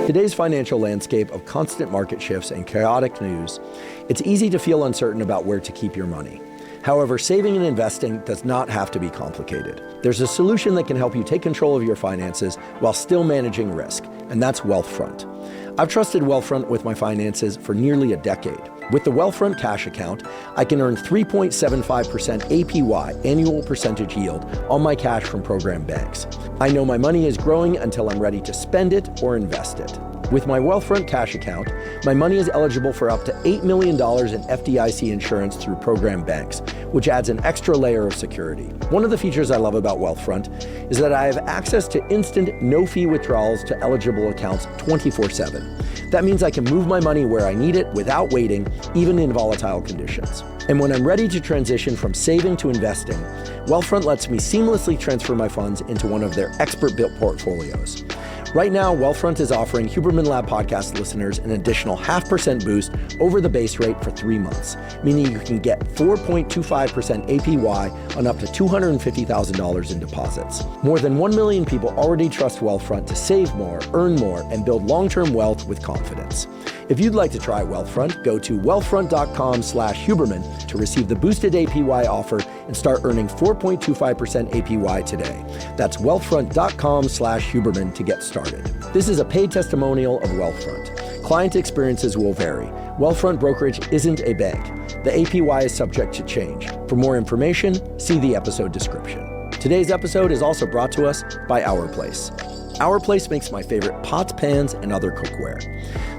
Today's financial landscape of constant market shifts and chaotic news, it's easy to feel uncertain about where to keep your money. However, saving and investing does not have to be complicated. There's a solution that can help you take control of your finances while still managing risk, and that's Wealthfront. I've trusted Wealthfront with my finances for nearly a decade. With the Wealthfront Cash Account, I can earn 3.75% APY, annual percentage yield, on my cash from program banks. I know my money is growing until I'm ready to spend it or invest it. With my Wealthfront Cash Account, my money is eligible for up to $8 million in FDIC insurance through program banks, which adds an extra layer of security. One of the features I love about Wealthfront is that I have access to instant, no-fee withdrawals to eligible accounts 24/7. That means I can move my money where I need it without waiting, even in volatile conditions. And when I'm ready to transition from saving to investing, Wealthfront lets me seamlessly transfer my funds into one of their expert-built portfolios. Right now, Wealthfront is offering Huberman Lab podcast listeners an additional 0.5% boost over the base rate for 3 months, meaning you can get 4.25% APY on up to $250,000 in deposits. More than 1 million people already trust Wealthfront to save more, earn more, and build long-term wealth with confidence. If you'd like to try Wealthfront, go to wealthfront.com/Huberman to receive the boosted APY offer and start earning 4.25% APY today. That's wealthfront.com/Huberman to get started. This is a paid testimonial of Wealthfront. Client experiences will vary. Wealthfront brokerage isn't a bank. The APY is subject to change. For more information, see the episode description. Today's episode is also brought to us by Our Place. Our Place makes my favorite pots, pans, and other cookware.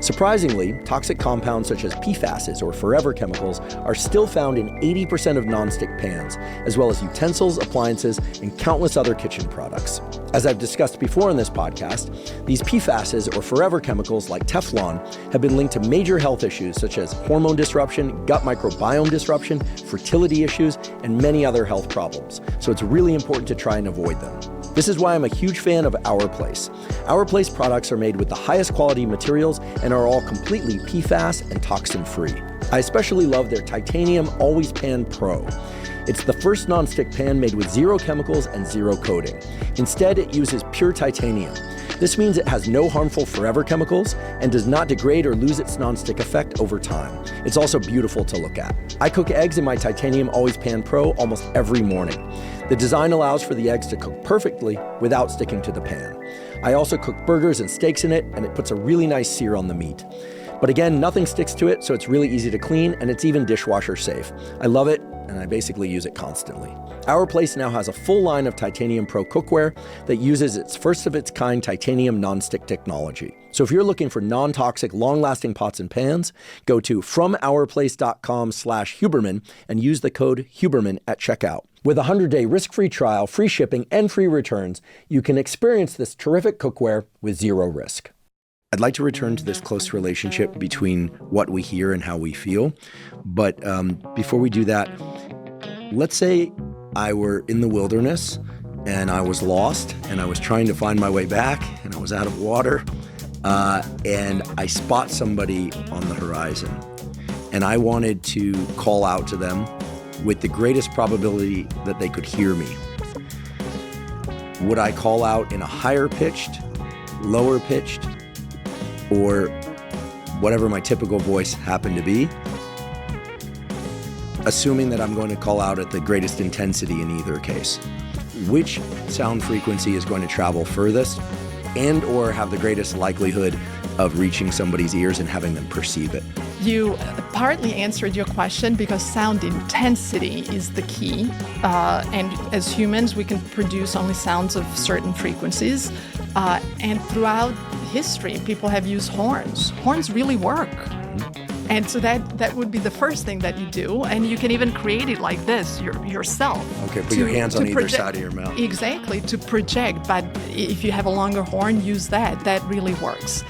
Surprisingly, toxic compounds such as PFASs or forever chemicals are still found in 80% of nonstick pans, as well as utensils, appliances, and countless other kitchen products. As I've discussed before in this podcast, these PFASs or forever chemicals like Teflon have been linked to major health issues such as hormone disruption, gut microbiome disruption, fertility issues, and many other health problems. So it's really important to try and avoid them. This is why I'm a huge fan of Our Place. Our Place products are made with the highest quality materials and are all completely PFAS and toxin-free. I especially love their Titanium Always Pan Pro. It's the first nonstick pan made with zero chemicals and zero coating. Instead, it uses pure titanium. This means it has no harmful forever chemicals and does not degrade or lose its nonstick effect over time. It's also beautiful to look at. I cook eggs in my Titanium Always Pan Pro almost every morning. The design allows for the eggs to cook perfectly without sticking to the pan. I also cook burgers and steaks in it, and it puts a really nice sear on the meat. But again, nothing sticks to it, so it's really easy to clean, and it's even dishwasher safe. I love it, and I basically use it constantly. Our Place now has a full line of Titanium Pro cookware that uses its first-of-its-kind titanium nonstick technology. So if you're looking for non-toxic, long-lasting pots and pans, go to FromOurPlace.com/Huberman and use the code Huberman at checkout. With a 100-day risk-free trial, free shipping, and free returns, you can experience this terrific cookware with zero risk. I'd like to return to this close relationship between what we hear and how we feel. But before we do that, let's say I were in the wilderness and I was lost and I was trying to find my way back and I was out of water and I spot somebody on the horizon and I wanted to call out to them with the greatest probability that they could hear me. Would I call out in a higher pitched, lower pitched, or whatever my typical voice happened to be, assuming that I'm going to call out at the greatest intensity in either case? Which sound frequency is going to travel furthest and or have the greatest likelihood of reaching somebody's ears and having them perceive it? You partly answered your question because sound intensity is the key. And as humans, we can produce only sounds of certain frequencies. And throughout history, people have used horns. Horns really work. And so that would be the first thing that you do. And you can even create it like this yourself. Okay, put your hands on either side of your mouth. Exactly, to project. But if you have a longer horn, use that. That really works.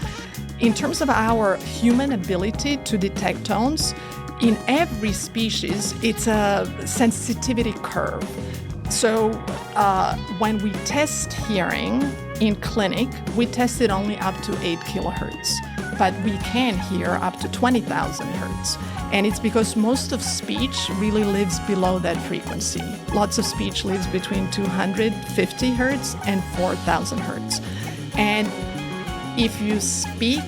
In terms of our human ability to detect tones, in every species, it's a sensitivity curve. So when we test hearing in clinic, we test it only up to 8 kilohertz, but we can hear up to 20,000 hertz. And it's because most of speech really lives below that frequency. Lots of speech lives between 250 hertz and 4,000 hertz. And If you speak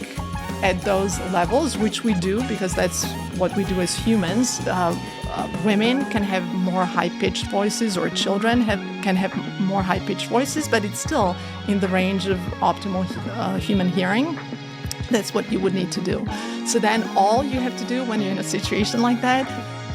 at those levels, which we do because that's what we do as humans, women can have more high-pitched voices, or children can have more high-pitched voices, but it's still in the range of optimal human hearing. That's what you would need to do. So then all you have to do when you're in a situation like that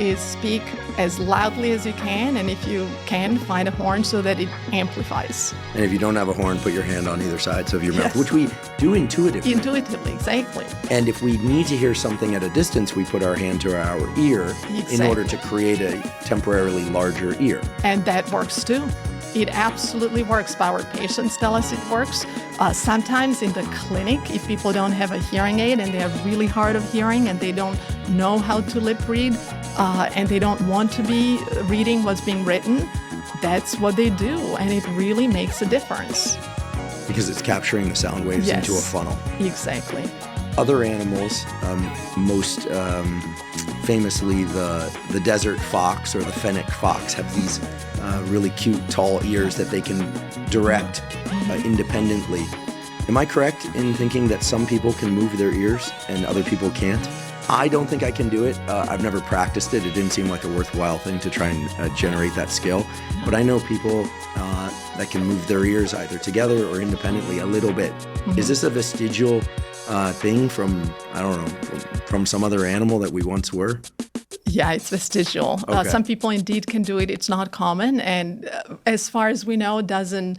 is speak as loudly as you can, and if you can, find a horn so that it amplifies. And if you don't have a horn, put your hand on either sides of your mouth, Yes. which we do intuitively. Intuitively, exactly. And if we need to hear something at a distance, we put our hand to our ear in Exactly. order to create a temporarily larger ear. And that works too. It absolutely works. Our patients tell us it works. Sometimes in the clinic, if people don't have a hearing aid and they are really hard of hearing and they don't know how to lip read and they don't want to be reading what's being written, that's what they do. And it really makes a difference. Because it's capturing the sound waves Yes. into a funnel. Exactly. Other animals, most famously the desert fox or the fennec fox, have these really cute tall ears that they can direct independently. Am I correct in thinking that some people can move their ears and other people can't? I don't think I can do it. I've never practiced it. It didn't seem like a worthwhile thing to try and generate that skill. But I know people that can move their ears either together or independently a little bit. Mm-hmm. Is this a vestigial thing from, I don't know, from some other animal that we once were? Yeah, it's vestigial. Okay. Some people indeed can do it. It's not common. And as far as we know, doesn't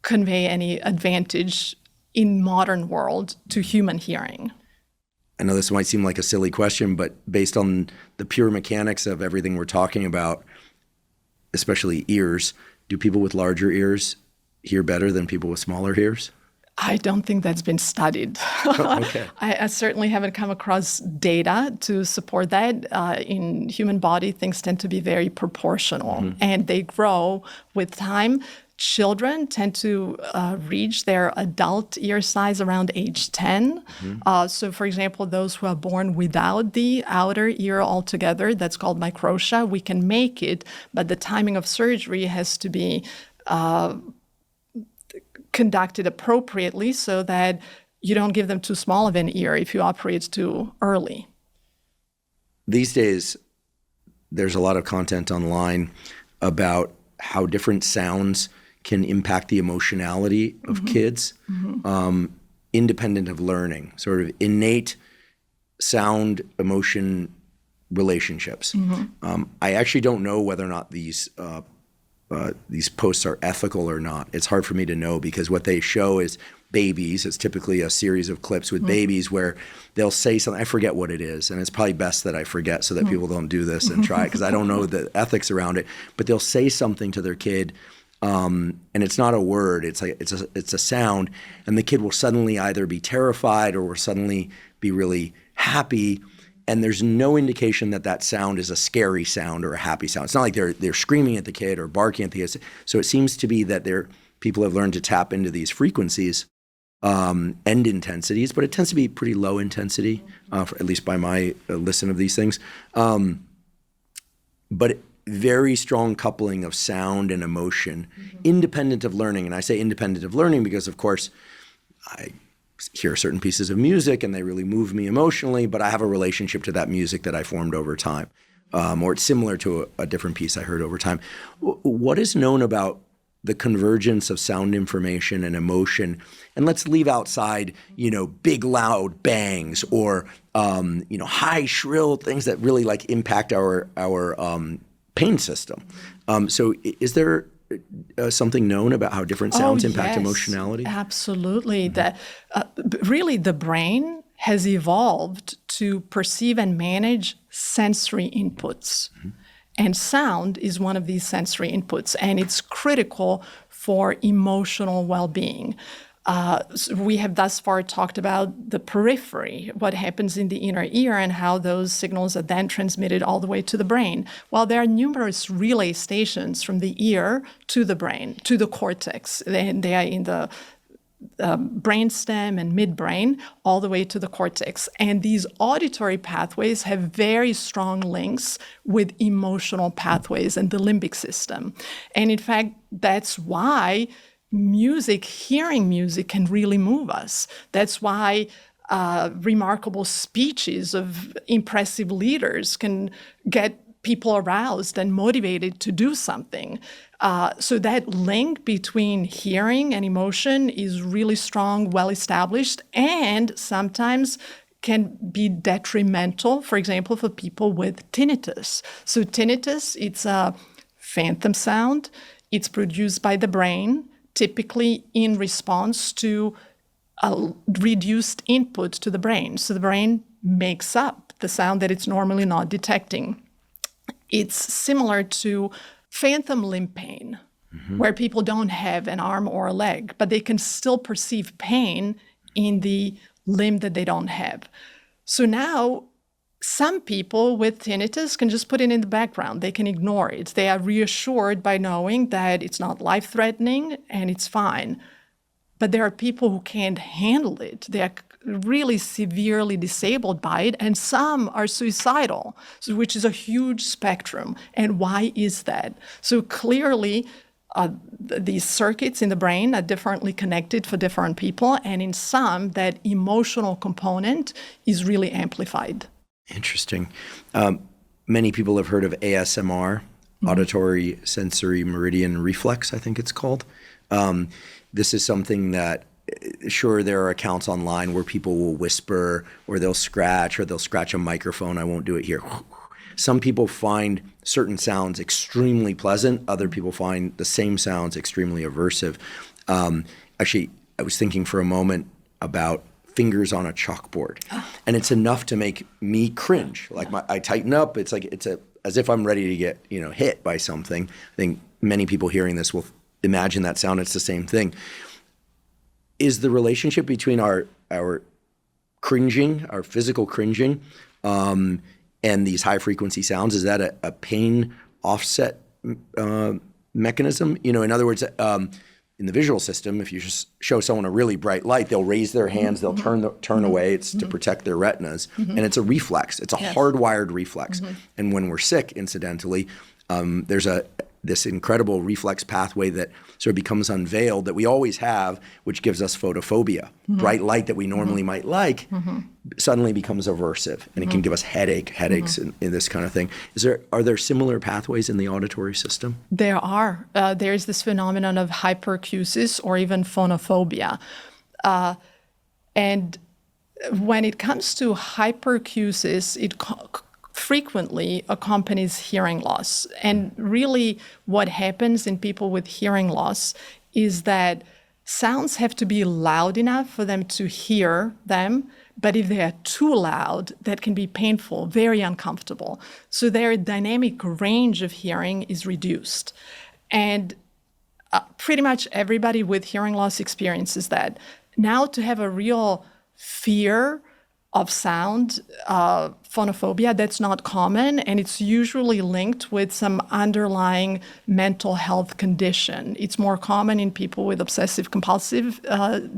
convey any advantage in modern world to human hearing. I know this might seem like a silly question, but based on the pure mechanics of everything we're talking about, especially ears, do people with larger ears hear better than people with smaller ears? I don't think that's been studied. Okay. I certainly haven't come across data to support that. In human body, things tend to be very proportional, and they grow with time. Children tend to reach their adult ear size around age 10. So, for example, those who are born without the outer ear altogether, that's called microtia, we can make it, but the timing of surgery has to be conducted appropriately so that you don't give them too small of an ear if you operate too early. These days, there's a lot of content online about how different sounds can impact the emotionality of kids, independent of learning, sort of innate sound emotion relationships. I actually don't know whether or not these posts are ethical or not. It's hard for me to know because what they show is babies. It's typically a series of clips with babies where they'll say something. I forget what it is, and it's probably best that I forget so that people don't do this and try it because I don't know the ethics around it. But they'll say something to their kid, and it's not a word. It's a sound, and the kid will suddenly either be terrified or will suddenly be really happy. And there's no indication that that sound is a scary sound or a happy sound. It's not like they're screaming at the kid or barking at the kid. So it seems to be that people have learned to tap into these frequencies and intensities, but it tends to be pretty low intensity, at least by my listen of these things. But very strong coupling of sound and emotion, independent of learning. And I say independent of learning because, of course, I hear certain pieces of music and they really move me emotionally, but I have a relationship to that music that I formed over time, or it's similar to a different piece I heard over time. What is known about the convergence of sound information and emotion? And let's leave outside, big loud bangs or, high shrill things that really impact our pain system. So is there something known about how different sounds impact emotionality? Absolutely. Really, the brain has evolved to perceive and manage sensory inputs. And sound is one of these sensory inputs, and it's critical for emotional well-being. So we have thus far talked about the periphery, what happens in the inner ear and how those signals are then transmitted all the way to the brain. Well, there are numerous relay stations from the ear to the brain, to the cortex. They are in the brainstem and midbrain, all the way to the cortex. And these auditory pathways have very strong links with emotional pathways and the limbic system. And in fact, that's why music, hearing music can really move us. That's why remarkable speeches of impressive leaders can get people aroused and motivated to do something. So that link between hearing and emotion is really strong, well established, and sometimes can be detrimental, for example, for people with tinnitus. So tinnitus, it's a phantom sound. It's produced by the brain, typically in response to a reduced input to the brain. So the brain makes up the sound that it's normally not detecting. It's similar to phantom limb pain, where people don't have an arm or a leg, but they can still perceive pain in the limb that they don't have. So now some people with tinnitus can just put it in the background. They can ignore it. They are reassured by knowing that it's not life-threatening and it's fine. But there are people who can't handle it. They are really severely disabled by it, and some are suicidal, which is a huge spectrum. And why is that? So clearly, these circuits in the brain are differently connected for different people, and in some, that emotional component is really amplified. Interesting. Many people have heard of ASMR, auditory sensory meridian reflex, I think it's called. This is something that, sure, there are accounts online where people will whisper or they'll scratch a microphone. I won't do it here. Some people find certain sounds extremely pleasant. Other people find the same sounds extremely aversive. Actually, I was thinking for a moment about fingers on a chalkboard, and it's enough to make me cringe. Like I tighten up. It's like as if I'm ready to get hit by something. I think many people hearing this will imagine that sound. It's the same thing. Is the relationship between our cringing, our physical cringing, and these high frequency sounds, is that a pain offset mechanism? In other words, in the visual system, if you just show someone a really bright light, they'll raise their hands, they'll turn away. It's to protect their retinas, and it's a reflex. It's a hardwired reflex. And when we're sick, incidentally, there's this incredible reflex pathway that sort of becomes unveiled that we always have, which gives us photophobia. Bright light that we normally might like suddenly becomes aversive, and it can give us headaches, and this kind of thing. Are there similar pathways in the auditory system? There are. There's this phenomenon of hyperacusis or even phonophobia. And when it comes to hyperacusis, it frequently accompanies hearing loss. And really what happens in people with hearing loss is that sounds have to be loud enough for them to hear them, but if they are too loud, that can be painful, very uncomfortable. So their dynamic range of hearing is reduced. And pretty much everybody with hearing loss experiences that. Now to have a real fear of sound, phonophobia, that's not common, and it's usually linked with some underlying mental health condition. It's more common in people with obsessive compulsive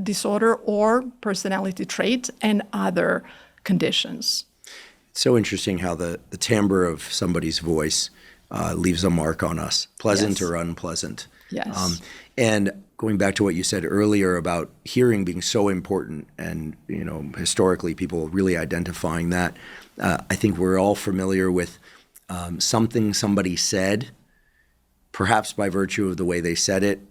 disorder or personality trait and other conditions. It's so interesting how the timbre of somebody's voice leaves a mark on us, pleasant or unpleasant. Yes. And going back to what you said earlier about hearing being so important, and historically people really identifying that, I think we're all familiar with something somebody said, perhaps by virtue of the way they said it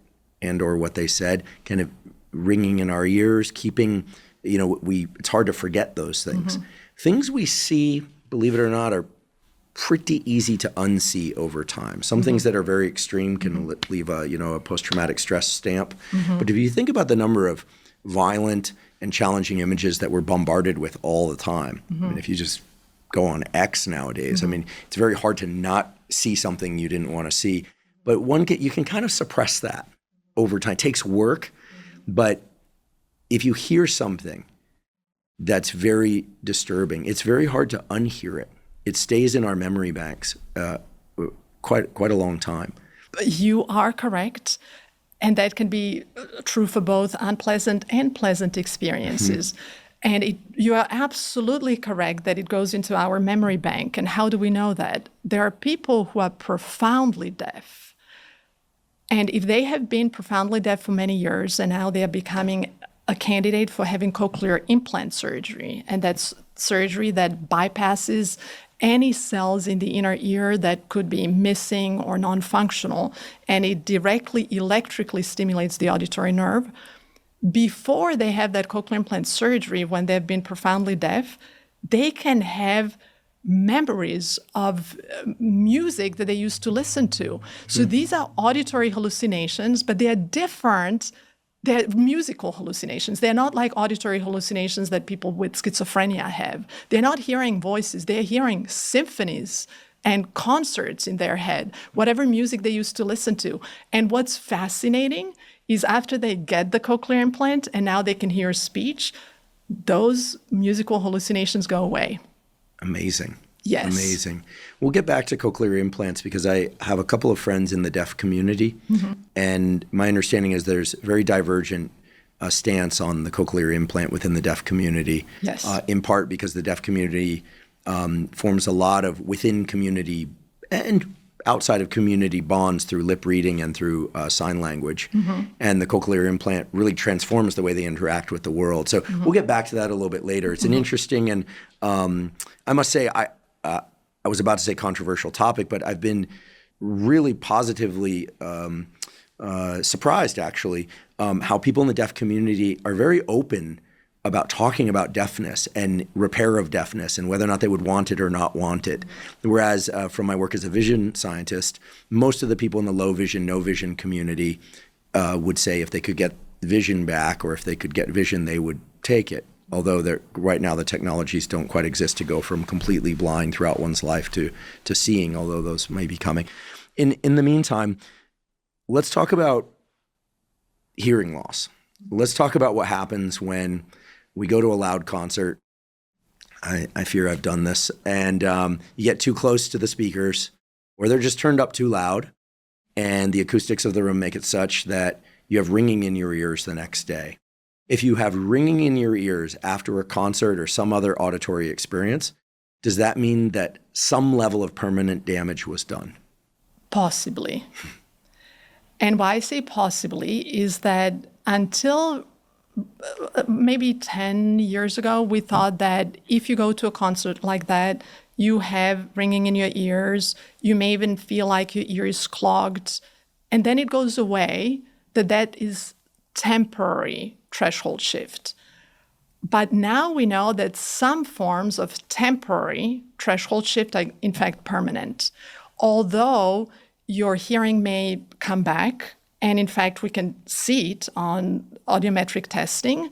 and or what they said, kind of ringing in our ears, keeping, it's hard to forget those things. Things we see, believe it or not, are pretty easy to unsee over time. Some things that are very extreme can leave a post-traumatic stress stamp. But if you think about the number of violent and challenging images that we're bombarded with all the time, I mean, if you just go on X nowadays, I mean, it's very hard to not see something you didn't want to see. But you can kind of suppress that over time. It takes work, but if you hear something that's very disturbing, it's very hard to unhear it. It stays in our memory banks quite a long time. You are correct. And that can be true for both unpleasant and pleasant experiences. And you are absolutely correct that it goes into our memory bank. And how do we know that? There are people who are profoundly deaf, And if they have been profoundly deaf for many years and now they are becoming a candidate for having cochlear implant surgery, and that's surgery that bypasses any cells in the inner ear that could be missing or non-functional, and it directly electrically stimulates the auditory nerve. Before they have that cochlear implant surgery, when they've been profoundly deaf, they can have memories of music that they used to listen to. So these are auditory hallucinations, but they are different. They're musical hallucinations. They're not like auditory hallucinations that people with schizophrenia have. They're not hearing voices. They're hearing symphonies and concerts in their head, whatever music they used to listen to. And what's fascinating is after they get the cochlear implant and now they can hear speech, those musical hallucinations go away. Amazing. Yes. Amazing. We'll get back to cochlear implants because I have a couple of friends in the deaf community, and my understanding is there's very divergent stance on the cochlear implant within the deaf community, Yes. In part because the deaf community forms a lot of within community and outside of community bonds through lip reading and through sign language. And the cochlear implant really transforms the way they interact with the world. So we'll get back to that a little bit later. It's an interesting and I must say, I was about to say controversial topic, but I've been really positively surprised actually how people in the deaf community are very open about talking about deafness and repair of deafness and whether or not they would want it or not want it. Whereas from my work as a vision scientist, most of the people in the low vision, no vision community would say if they could get vision back or if they could get vision, they would take it. Although right now the technologies don't quite exist to go from completely blind throughout one's life to seeing, although those may be coming. In the meantime, let's talk about hearing loss. Let's talk about what happens when we go to a loud concert. I fear I've done this. And you get too close to the speakers, or they're just turned up too loud, and the acoustics of the room make it such that you have ringing in your ears the next day. If you have ringing in your ears after a concert or some other auditory experience, does that mean that some level of permanent damage was done? Possibly. And why I say possibly is that until maybe 10 years ago, we thought that if you go to a concert like that, you have ringing in your ears, you may even feel like your ear is clogged, and then it goes away, that is temporary threshold shift. But now we know that some forms of temporary threshold shift are in fact permanent. Although your hearing may come back, and in fact we can see it on audiometric testing,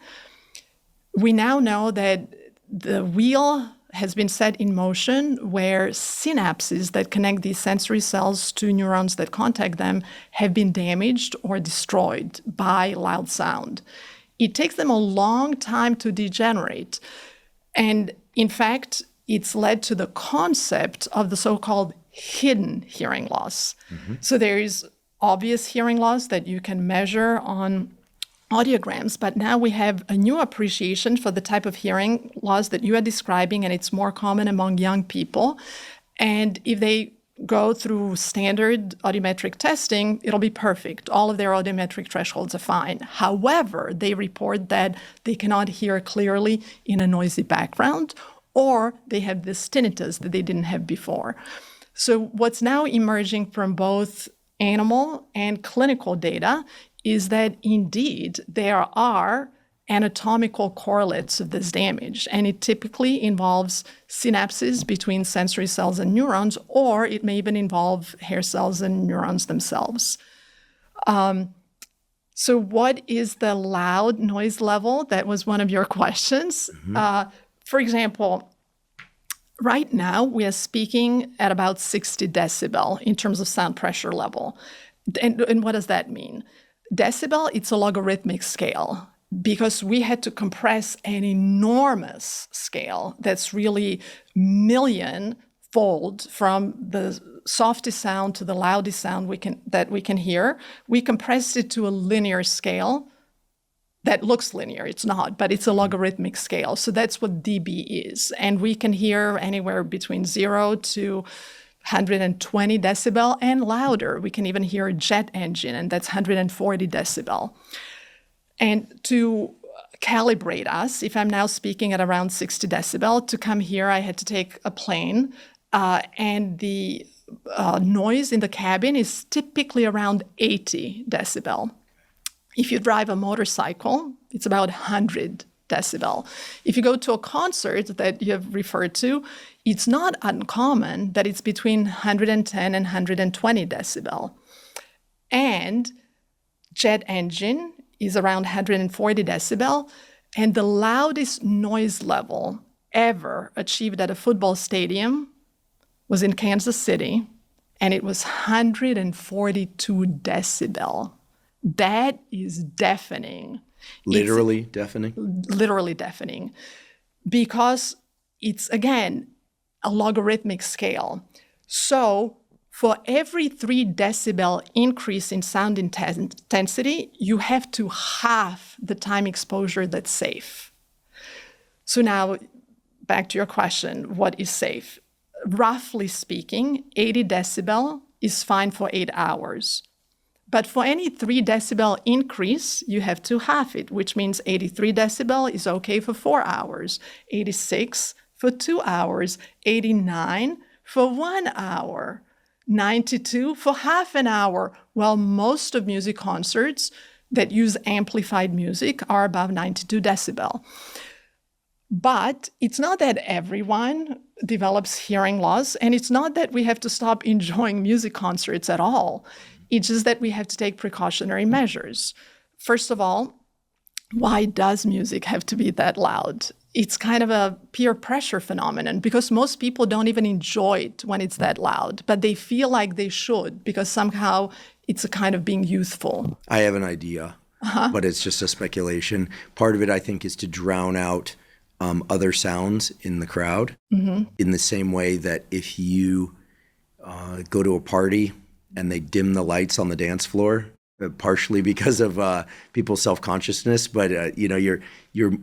we now know that the wheel has been set in motion where synapses that connect these sensory cells to neurons that contact them have been damaged or destroyed by loud sound. It takes them a long time to degenerate. And in fact, it's led to the concept of the so-called hidden hearing loss. So there is obvious hearing loss that you can measure on audiograms, but now we have a new appreciation for the type of hearing loss that you are describing, and it's more common among young people. And if they go through standard audiometric testing, it'll be perfect. All of their audiometric thresholds are fine. However, they report that they cannot hear clearly in a noisy background, or they have this tinnitus that they didn't have before. So what's now emerging from both animal and clinical data is that indeed there are anatomical correlates of this damage, and it typically involves synapses between sensory cells and neurons, or it may even involve hair cells and neurons themselves. So what is the loud noise level? That was one of your questions. For example, right now we are speaking at about 60 decibel in terms of sound pressure level. And what does that mean? Decibel, it's a logarithmic scale because we had to compress an enormous scale that's really million-fold from the softest sound to the loudest sound that we can hear. We compressed it to a linear scale that looks linear. It's not, but it's a logarithmic scale. So that's what dB is. And we can hear anywhere between 0 to 120 decibel and louder. We can even hear a jet engine, and that's 140 decibel. And to calibrate us, if I'm now speaking at around 60 decibel, to come here, I had to take a plane, and the noise in the cabin is typically around 80 decibel. If you drive a motorcycle, it's about 100 decibel. If you go to a concert that you have referred to, it's not uncommon that it's between 110 and 120 decibel. And jet engine is around 140 decibel, and the loudest noise level ever achieved at a football stadium was in Kansas City, and it was 142 decibel. That is deafening. Literally deafening? Literally deafening. Because it's, again, a logarithmic scale. So for every 3 decibel increase in sound intensity, you have to halve the time exposure that's safe. So now, back to your question, what is safe? Roughly speaking, 80 decibel is fine for 8 hours. But for any 3 decibel increase, you have to halve it, which means 83 decibel is okay for 4 hours, 86 for 2 hours, 89 for 1 hour, 92 for half an hour, while most of music concerts that use amplified music are above 92 decibel. But it's not that everyone develops hearing loss, and it's not that we have to stop enjoying music concerts at all. It's just that we have to take precautionary measures. First of all, why does music have to be that loud? It's kind of a peer pressure phenomenon because most people don't even enjoy it when it's that loud, but they feel like they should because somehow it's a kind of being youthful. I have an idea, but it's just a speculation. Part of it, I think, is to drown out other sounds in the crowd in the same way that if you go to a party and they dim the lights on the dance floor, partially because of people's self-consciousness, but your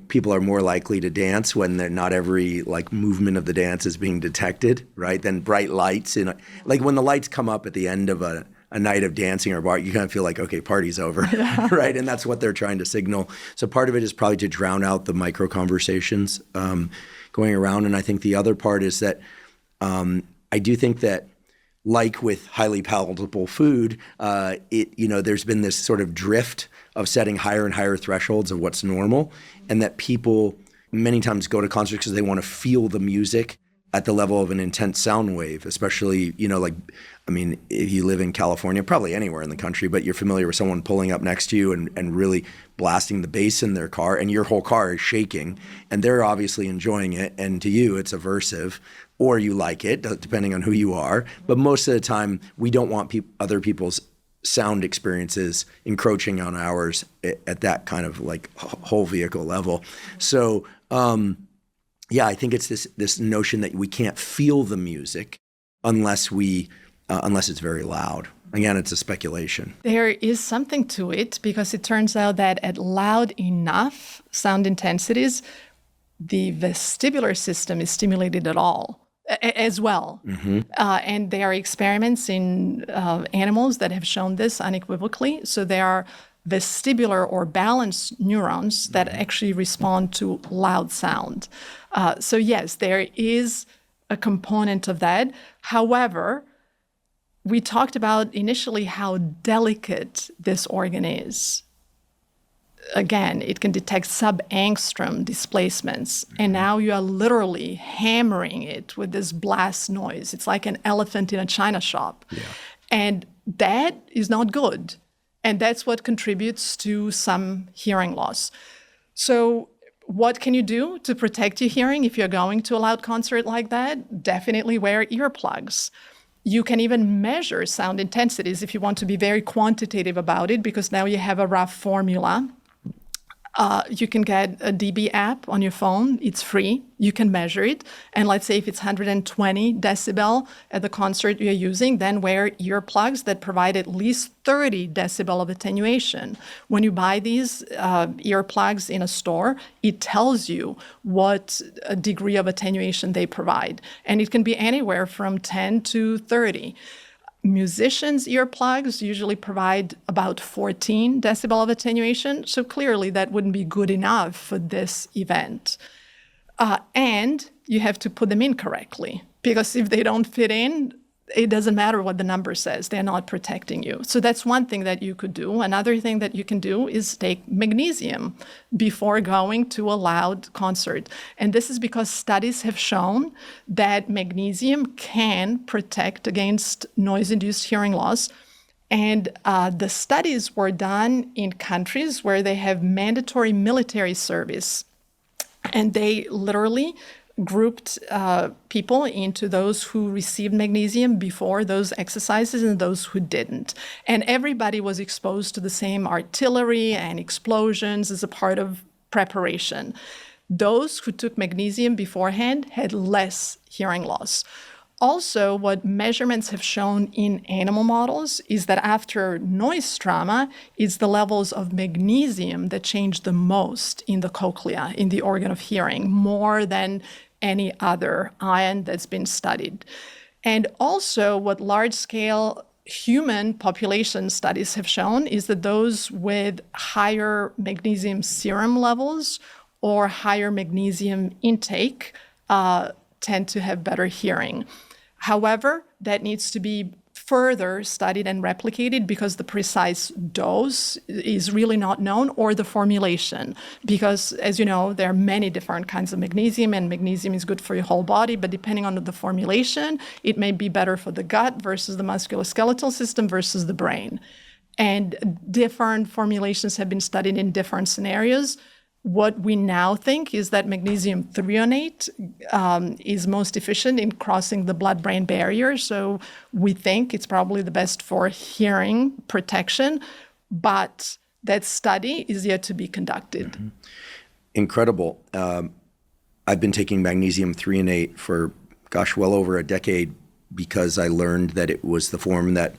people are more likely to dance when not every movement of the dance is being detected, right? Than bright lights. Like when the lights come up at the end of a night of dancing or bar, you kind of feel like, okay, party's over, right? And that's what they're trying to signal. So part of it is probably to drown out the micro conversations going around. And I think the other part is that I do think that, like with highly palatable food, there's been this sort of drift of setting higher and higher thresholds of what's normal, and that people many times go to concerts because they want to feel the music at the level of an intense sound wave, especially, if you live in California, probably anywhere in the country, but you're familiar with someone pulling up next to you and really blasting the bass in their car, and your whole car is shaking, and they're obviously enjoying it, and to you it's aversive, or you like it, depending on who you are. But most of the time, we don't want other people's sound experiences encroaching on ours at that kind of whole vehicle level. So, I think it's this notion that we can't feel the music unless it's very loud. Again, it's a speculation. There is something to it because it turns out that at loud enough sound intensities, the vestibular system is stimulated at all. As well. And there are experiments in animals that have shown this unequivocally. So there are vestibular or balanced neurons that actually respond to loud sound. So yes, there is a component of that. However, we talked about initially how delicate this organ is. Again, it can detect sub-angstrom displacements, and now you are literally hammering it with this blast noise. It's like an elephant in a china shop. Yeah. And that is not good. And that's what contributes to some hearing loss. So what can you do to protect your hearing if you're going to a loud concert like that? Definitely wear earplugs. You can even measure sound intensities if you want to be very quantitative about it, because now you have a rough formula. You can get a dB app on your phone. It's free. You can measure it. And let's say if it's 120 decibel at the concert you're using, then wear earplugs that provide at least 30 decibel of attenuation. When you buy these earplugs in a store, it tells you what degree of attenuation they provide. And it can be anywhere from 10 to 30. Musicians' earplugs usually provide about 14 decibel of attenuation, so clearly that wouldn't be good enough for this event. And you have to put them in correctly, because if they don't fit in, it doesn't matter what the number says, they're not protecting you. So that's one thing that you could do. Another thing that you can do is take magnesium before going to a loud concert. And this is because studies have shown that magnesium can protect against noise-induced hearing loss. And the studies were done in countries where they have mandatory military service. And they literally grouped people into those who received magnesium before those exercises and those who didn't. And everybody was exposed to the same artillery and explosions as a part of preparation. Those who took magnesium beforehand had less hearing loss. Also, what measurements have shown in animal models is that after noise trauma, it's the levels of magnesium that change the most in the cochlea, in the organ of hearing, more than any other ion that's been studied. And also, what large-scale human population studies have shown is that those with higher magnesium serum levels or higher magnesium intake tend to have better hearing. However, that needs to be further studied and replicated because the precise dose is really not known, or the formulation. Because, as you know, there are many different kinds of magnesium, and magnesium is good for your whole body, but depending on the formulation, it may be better for the gut versus the musculoskeletal system versus the brain. And different formulations have been studied in different scenarios. What we now think is that magnesium threonate is most efficient in crossing the blood-brain barrier. So we think it's probably the best for hearing protection, but that study is yet to be conducted. Mm-hmm. Incredible. I've been taking magnesium threonate for, well over a decade because I learned that it was the form that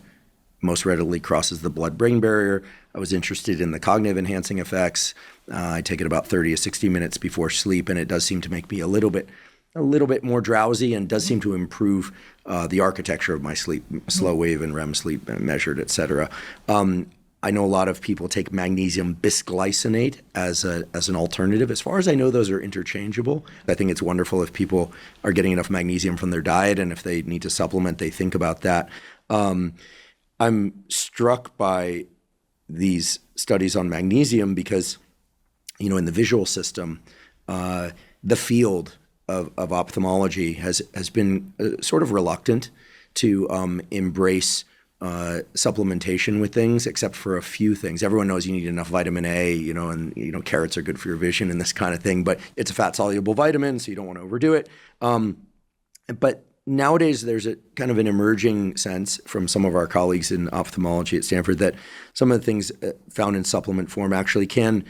most readily crosses the blood-brain barrier. I was interested in the cognitive enhancing effects. I take it about 30 to 60 minutes before sleep, and it does seem to make me a little bit more drowsy, and does seem to improve the architecture of my sleep, slow wave and REM sleep measured, et cetera. I know a lot of people take magnesium bisglycinate as an alternative. As far as I know, those are interchangeable. I think it's wonderful if people are getting enough magnesium from their diet, and if they need to supplement, they think about that. I'm struck by these studies on magnesium because, in the visual system, the field of ophthalmology has been sort of reluctant to embrace supplementation with things, except for a few things. Everyone knows you need enough vitamin A, and carrots are good for your vision and this kind of thing, but it's a fat-soluble vitamin, so you don't want to overdo it. But nowadays, there's a kind of an emerging sense from some of our colleagues in ophthalmology at Stanford that some of the things found in supplement form actually can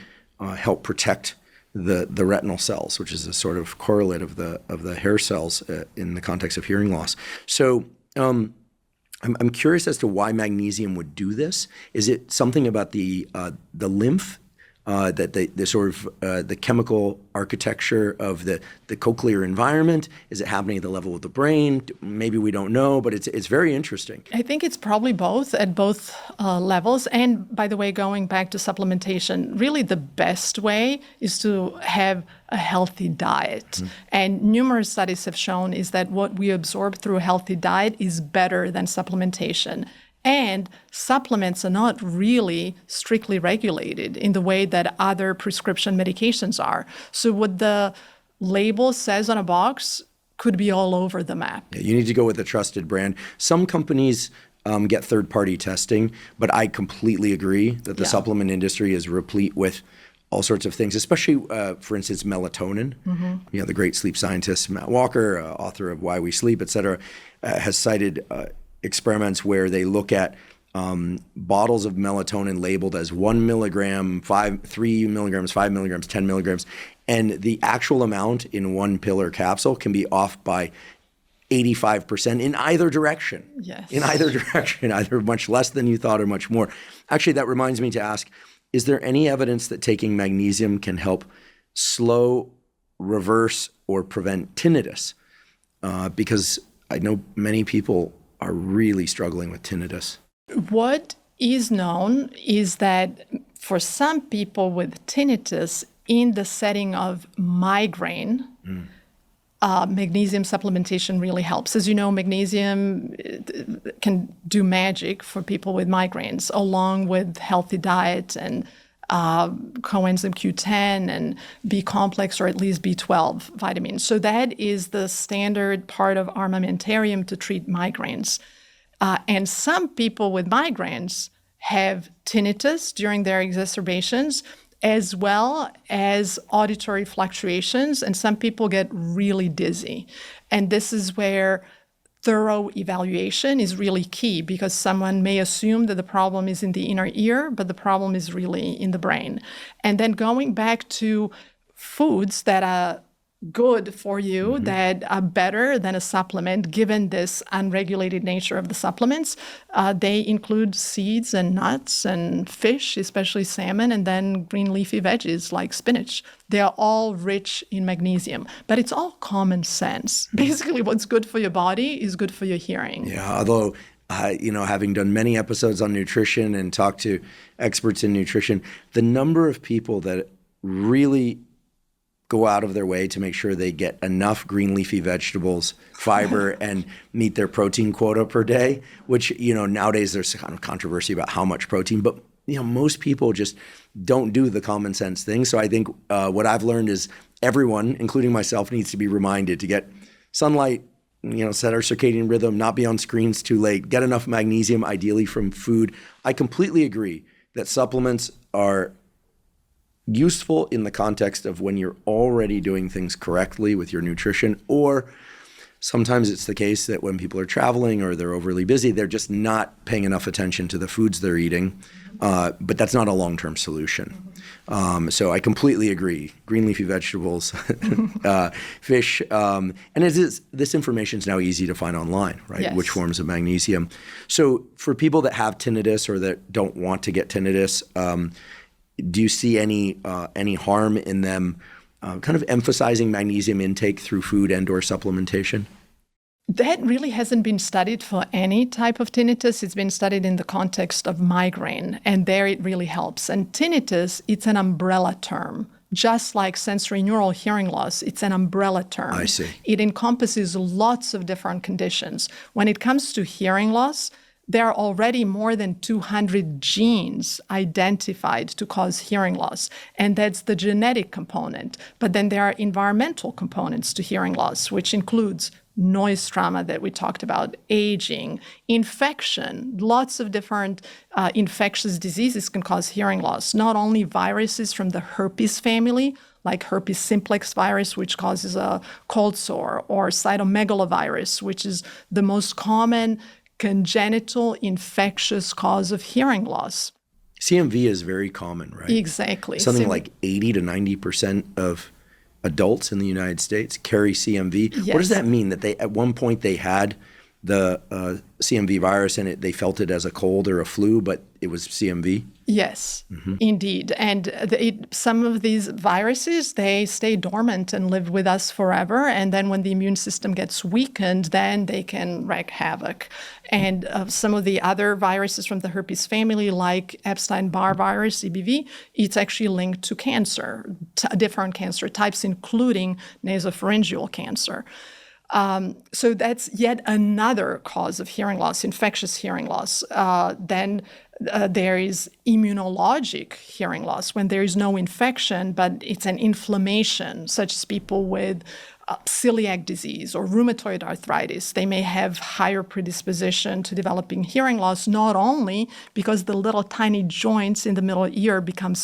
help protect the retinal cells, which is a sort of correlate of the hair cells in the context of hearing loss. So I'm curious as to why magnesium would do this. Is it something about the lymph? That the sort of the chemical architecture of the cochlear environment? Is it happening at the level of the brain? Maybe we don't know, but it's very interesting. I think it's probably both at both levels. And by the way, going back to supplementation, really the best way is to have a healthy diet. Mm-hmm. And numerous studies have shown is that what we absorb through a healthy diet is better than supplementation. And supplements are not really strictly regulated in the way that other prescription medications are. So what the label says on a box could be all over the map. Yeah, you need to go with a trusted brand. Some companies get third-party testing, but I completely agree that the supplement industry is replete with all sorts of things, especially, for instance, melatonin. Mm-hmm. The great sleep scientist Matt Walker, author of Why We Sleep, et cetera, has cited experiments where they look at bottles of melatonin labeled as 1 milligram, 3 milligrams, 5 milligrams, 10 milligrams. And the actual amount in one pill or capsule can be off by 85% in either direction. Yes. In either direction, either much less than you thought or much more. Actually, that reminds me to ask, is there any evidence that taking magnesium can help slow, reverse, or prevent tinnitus? Because I know many people are really struggling with tinnitus. What is known is that for some people with tinnitus in the setting of migraine, magnesium supplementation really helps. As you know, magnesium can do magic for people with migraines, along with healthy diet and coenzyme Q10 and B complex, or at least B12 vitamins. So that is the standard part of armamentarium to treat migraines. And some people with migraines have tinnitus during their exacerbations, as well as auditory fluctuations, and some people get really dizzy. And this is where thorough evaluation is really key, because someone may assume that the problem is in the inner ear, but the problem is really in the brain. And then going back to foods that are good for you, that are better than a supplement, given this unregulated nature of the supplements. They include seeds and nuts and fish, especially salmon, and then green leafy veggies like spinach. They are all rich in magnesium, but it's all common sense. Basically, what's good for your body is good for your hearing. Yeah, although, having done many episodes on nutrition and talked to experts in nutrition, the number of people that really go out of their way to make sure they get enough green leafy vegetables, fiber, and meet their protein quota per day, which, nowadays there's kind of controversy about how much protein, but, most people just don't do the common sense thing. So I think what I've learned is everyone, including myself, needs to be reminded to get sunlight, set our circadian rhythm, not be on screens too late, get enough magnesium, ideally from food. I completely agree that supplements are useful in the context of when you're already doing things correctly with your nutrition, or sometimes it's the case that when people are traveling or they're overly busy, they're just not paying enough attention to the foods they're eating. But that's not a long-term solution. So I completely agree. Green leafy vegetables, fish, and this information is now easy to find online, right? Yes. Which forms of magnesium. So for people that have tinnitus or that don't want to get tinnitus, do you see any harm in them kind of emphasizing magnesium intake through food and/or supplementation? That really hasn't been studied for any type of tinnitus. It's been studied in the context of migraine, and there it really helps. And tinnitus, it's an umbrella term. Just like sensory neural hearing loss, it's an umbrella term. I see. It encompasses lots of different conditions. When it comes to hearing loss, there are already more than 200 genes identified to cause hearing loss, and that's the genetic component. But then there are environmental components to hearing loss, which includes noise trauma that we talked about, aging, infection. Lots of different infectious diseases can cause hearing loss, not only viruses from the herpes family, like herpes simplex virus, which causes a cold sore, or cytomegalovirus, which is the most common congenital infectious cause of hearing loss. CMV is very common, right? Exactly. Something like 80 to 90% of adults in the United States carry CMV. Yes. What does that mean? That at one point they had the CMV virus and they felt it as a cold or a flu, but it was CMV? Yes, indeed. And some of these viruses, they stay dormant and live with us forever. And then when the immune system gets weakened, then they can wreak havoc. And some of the other viruses from the herpes family, like Epstein-Barr virus, EBV, it's actually linked to cancer, different cancer types, including nasopharyngeal cancer. So that's yet another cause of hearing loss, infectious hearing loss. Then there is immunologic hearing loss, when there is no infection, but it's an inflammation, such as people with celiac disease or rheumatoid arthritis. They may have higher predisposition to developing hearing loss, not only because the little tiny joints in the middle ear become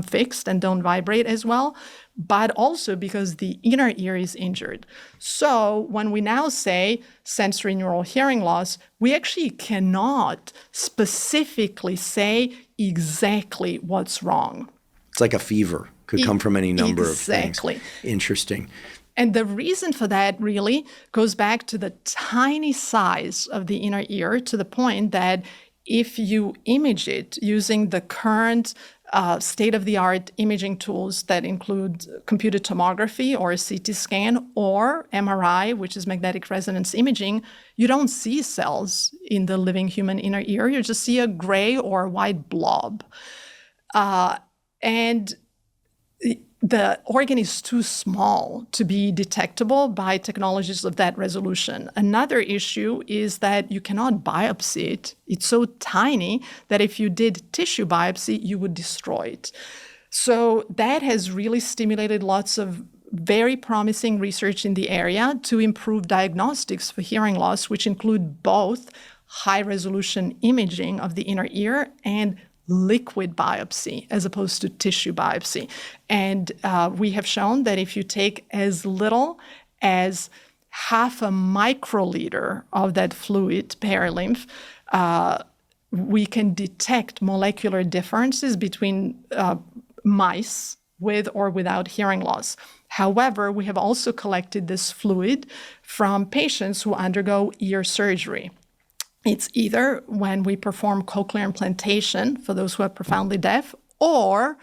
fixed and don't vibrate as well, but also because the inner ear is injured. So when we now say sensory neural hearing loss, we actually cannot specifically say exactly what's wrong. It's like a fever. Could come from any number of things. Exactly. Interesting. And the reason for that really goes back to the tiny size of the inner ear, to the point that if you image it using the current state-of-the-art imaging tools that include computed tomography or a CT scan or MRI, which is magnetic resonance imaging, you don't see cells in the living human inner ear. You just see a gray or white blob. And the organ is too small to be detectable by technologies of that resolution. Another issue is that you cannot biopsy it. It's so tiny that if you did tissue biopsy, you would destroy it. So that has really stimulated lots of very promising research in the area to improve diagnostics for hearing loss, which include both high-resolution imaging of the inner ear and liquid biopsy as opposed to tissue biopsy. And we have shown that if you take as little as half a microliter of that fluid, perilymph, we can detect molecular differences between mice with or without hearing loss. However, we have also collected this fluid from patients who undergo ear surgery. It's either when we perform cochlear implantation for those who are profoundly deaf, or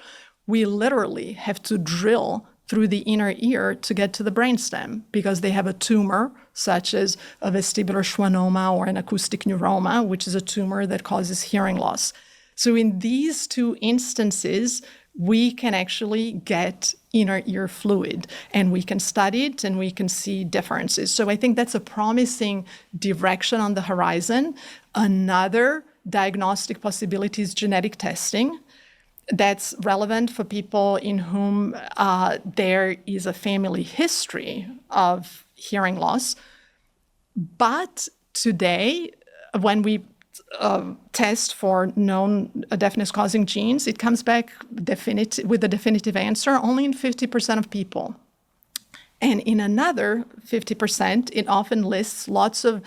we literally have to drill through the inner ear to get to the brainstem because they have a tumor, such as a vestibular schwannoma or an acoustic neuroma, which is a tumor that causes hearing loss. So in these two instances, we can actually get inner ear fluid, and we can study it and we can see differences. So I think that's a promising direction on the horizon. Another diagnostic possibility is genetic testing. That's relevant for people in whom there is a family history of hearing loss. But today, when we test for known deafness-causing genes, it comes back with a definitive answer only in 50% of people. And in another 50%, it often lists lots of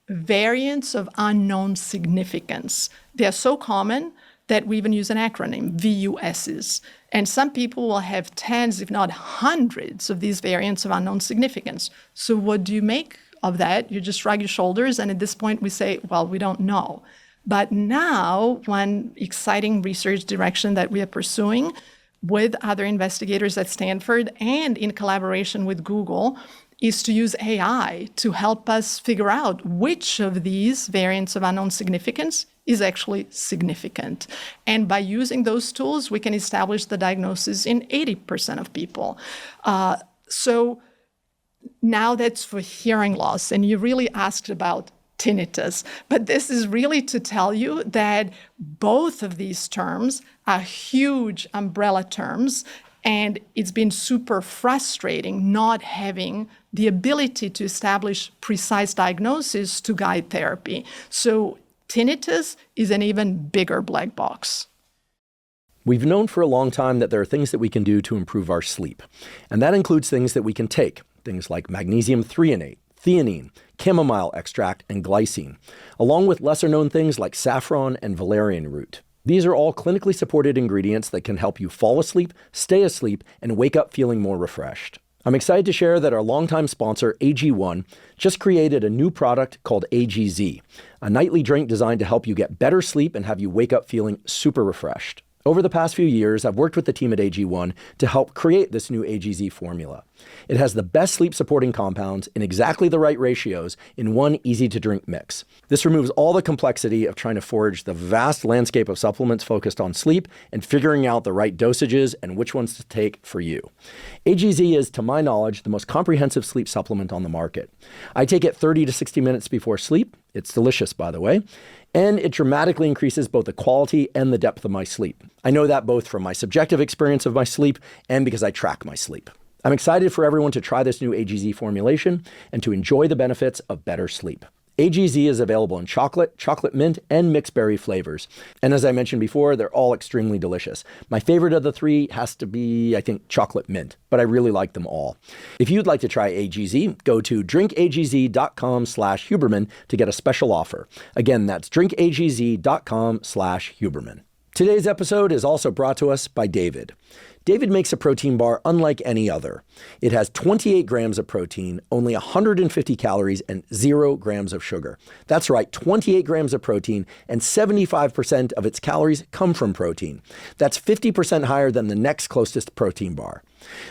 variants of unknown significance. They are so common that we even use an acronym, VUSs. And some people will have tens, if not hundreds, of these variants of unknown significance. So what do you make of that? You just shrug your shoulders, and at this point we say, well, we don't know. But now, one exciting research direction that we are pursuing with other investigators at Stanford and in collaboration with Google is to use AI to help us figure out which of these variants of unknown significance is actually significant. And by using those tools, we can establish the diagnosis in 80% of people. So now that's for hearing loss. And you really asked about tinnitus. But this is really to tell you that both of these terms are huge umbrella terms, and it's been super frustrating not having the ability to establish precise diagnosis to guide therapy. So tinnitus is an even bigger black box. We've known for a long time that there are things that we can do to improve our sleep. And that includes things that we can take, things like magnesium threonate, theanine, chamomile extract, and glycine, along with lesser-known things like saffron and valerian root. These are all clinically supported ingredients that can help you fall asleep, stay asleep, and wake up feeling more refreshed. I'm excited to share that our longtime sponsor, AG1, just created a new product called AGZ, a nightly drink designed to help you get better sleep and have you wake up feeling super refreshed. Over the past few years, I've worked with the team at AG1 to help create this new AGZ formula. It has the best sleep-supporting compounds in exactly the right ratios in one easy-to-drink mix. This removes all the complexity of trying to forage the vast landscape of supplements focused on sleep and figuring out the right dosages and which ones to take for you. AGZ is, to my knowledge, the most comprehensive sleep supplement on the market. I take it 30 to 60 minutes before sleep. It's delicious, by the way. And it dramatically increases both the quality and the depth of my sleep. I know that both from my subjective experience of my sleep and because I track my sleep. I'm excited for everyone to try this new AGZ formulation and to enjoy the benefits of better sleep. AGZ is available in chocolate, chocolate mint, and mixed berry flavors. And as I mentioned before, they're all extremely delicious. My favorite of the three has to be, I think, chocolate mint, but I really like them all. If you'd like to try AGZ, go to drinkagz.com/Huberman to get a special offer. Again, that's drinkagz.com/Huberman. Today's episode is also brought to us by David. David makes a protein bar unlike any other. It has 28 grams of protein, only 150 calories, and 0 grams of sugar. That's right, 28 grams of protein, and 75% of its calories come from protein. That's 50% higher than the next closest protein bar.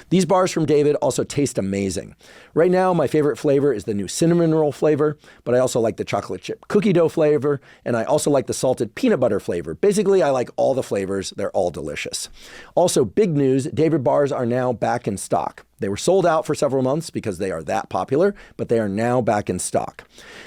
These bars from David also taste amazing. Right now, my favorite flavor is the new cinnamon roll flavor, but I also like the chocolate chip cookie dough flavor, and I also like the salted peanut butter flavor. Basically, I like all the flavors. They're all delicious. Also, big news, David bars are now back in stock. They were sold out for several months because they are that popular, but they are now back in stock.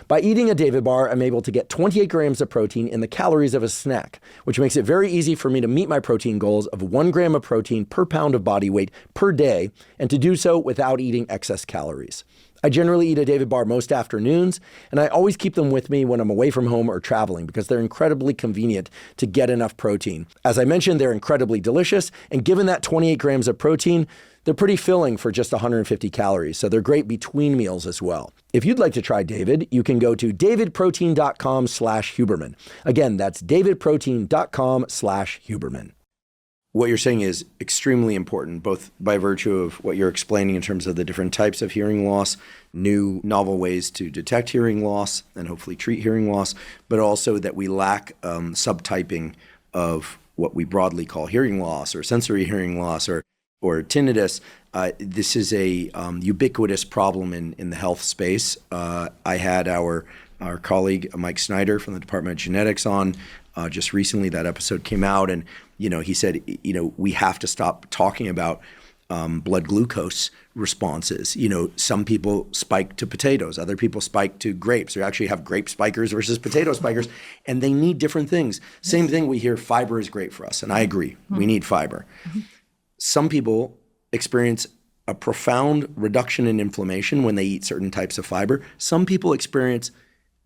By eating a David bar, I'm able to get 28 grams of protein in the calories of a snack, which makes it very easy for me to meet my protein goals of 1 gram of protein per pound of body weight per day, and to do so without eating excess calories. I generally eat a David bar most afternoons, and I always keep them with me when I'm away from home or traveling because they're incredibly convenient to get enough protein. As I mentioned, they're incredibly delicious, and given that 28 grams of protein, they're pretty filling for just 150 calories, so they're great between meals as well. If you'd like to try David, you can go to davidprotein.com/Huberman. Again, that's davidprotein.com/Huberman. What you're saying is extremely important, both by virtue of what you're explaining in terms of the different types of hearing loss, new novel ways to detect hearing loss and hopefully treat hearing loss, but also that we lack subtyping of what we broadly call hearing loss or sensory hearing loss or tinnitus. This is a ubiquitous problem in the health space. I had our colleague Mike Snyder from the Department of Genetics on just recently. That episode came out, and he said, we have to stop talking about blood glucose responses. Some people spike to potatoes, other people spike to grapes. We actually have grape spikers versus potato spikers, and they need different things. Same thing, we hear fiber is great for us, and I agree. We need fiber. Some people experience a profound reduction in inflammation when they eat certain types of fiber. Some people experience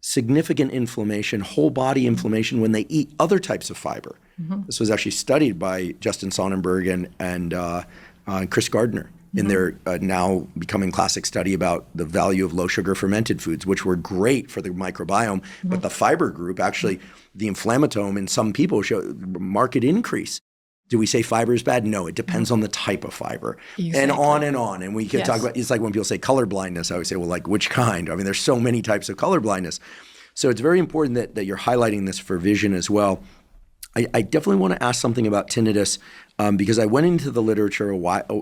significant inflammation, whole body inflammation, when they eat other types of fiber. This was actually studied by Justin Sonnenberg and Chris Gardner in their now becoming classic study about the value of low sugar fermented foods, which were great for the microbiome. But the fiber group, actually, the inflammatome in some people showed marked increase. Do we say fiber is bad? No, it depends on the type of fiber. Exactly. And on and on. And we can talk about, it's like when people say color blindness, I always say, well, like which kind? I mean, there's so many types of color blindness. So it's very important that you're highlighting this for vision as well. I definitely want to ask something about tinnitus because I went into the literature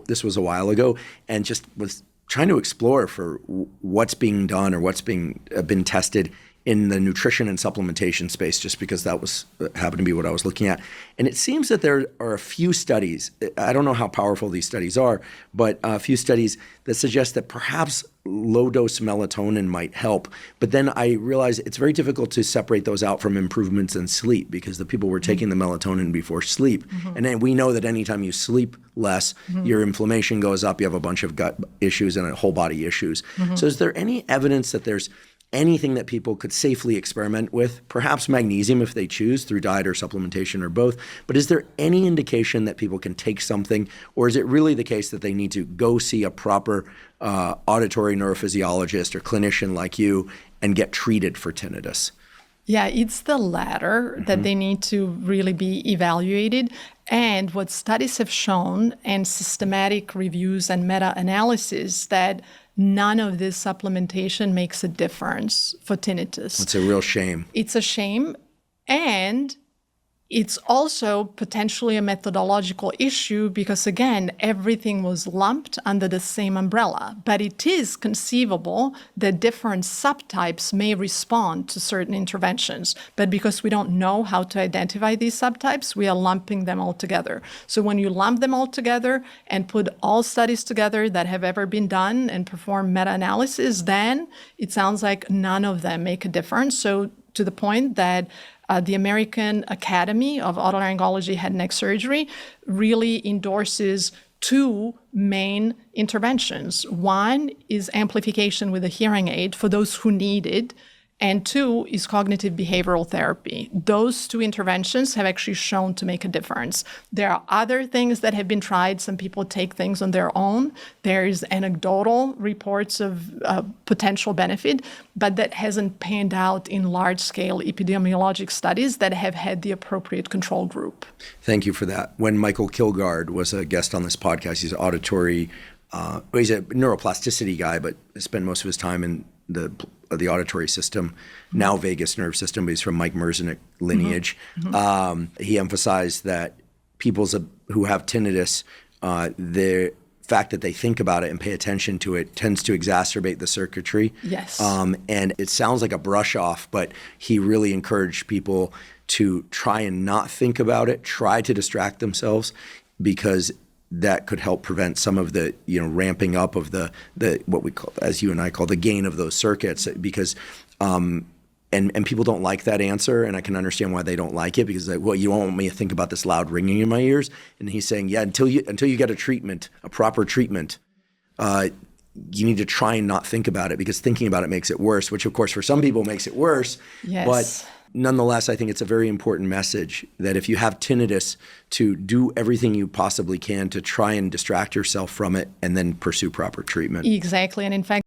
this was a while ago, and just was trying to explore for what's being done or what's been tested in the nutrition and supplementation space, just because that happened to be what I was looking at. And it seems that there are a few studies, I don't know how powerful these studies are, but a few studies that suggest that perhaps low-dose melatonin might help. But then I realized it's very difficult to separate those out from improvements in sleep because the people were taking the melatonin before sleep. And then we know that anytime you sleep less, your inflammation goes up, you have a bunch of gut issues and whole body issues. So is there any evidence that there's anything that people could safely experiment with, perhaps magnesium if they choose through diet or supplementation or both, but is there any indication that people can take something, or is it really the case that they need to go see a proper auditory neurophysiologist or clinician like you and get treated for tinnitus? Yeah, it's the latter that they need to really be evaluated. And what studies have shown and systematic reviews and meta-analysis that none of this supplementation makes a difference for tinnitus. It's a real shame. It's a shame. And it's also potentially a methodological issue because, again, everything was lumped under the same umbrella. But it is conceivable that different subtypes may respond to certain interventions. But because we don't know how to identify these subtypes, we are lumping them all together. So when you lump them all together and put all studies together that have ever been done and perform meta-analysis, then it sounds like none of them make a difference. So to the point that the American Academy of Otolaryngology Head and Neck Surgery really endorses two main interventions. One is amplification with a hearing aid for those who need it, and two is cognitive behavioral therapy. Those two interventions have actually shown to make a difference. There are other things that have been tried. Some people take things on their own. There's anecdotal reports of potential benefit, but that hasn't panned out in large-scale epidemiologic studies that have had the appropriate control group. Thank you for that. When Michael Kilgard was a guest on this podcast, he's he's a neuroplasticity guy, but spent most of his time in the auditory system, now vagus nerve system, but he's from Mike Merzenich lineage. He emphasized that people who have tinnitus, the fact that they think about it and pay attention to it tends to exacerbate the circuitry. Yes. And it sounds like a brush off, but he really encouraged people to try and not think about it, try to distract themselves, because that could help prevent some of the ramping up of the what we call, as you and I call, the gain of those circuits, because and people don't like that answer, and I can understand why they don't like it, because you don't want me to think about this loud ringing in my ears. And he's saying, until you get a proper treatment, you need to try and not think about it, because thinking about it makes it worse, which of course for some people makes it worse. Yes. But nonetheless, I think it's a very important message that if you have tinnitus, to do everything you possibly can to try and distract yourself from it and then pursue proper treatment. Exactly. And in fact,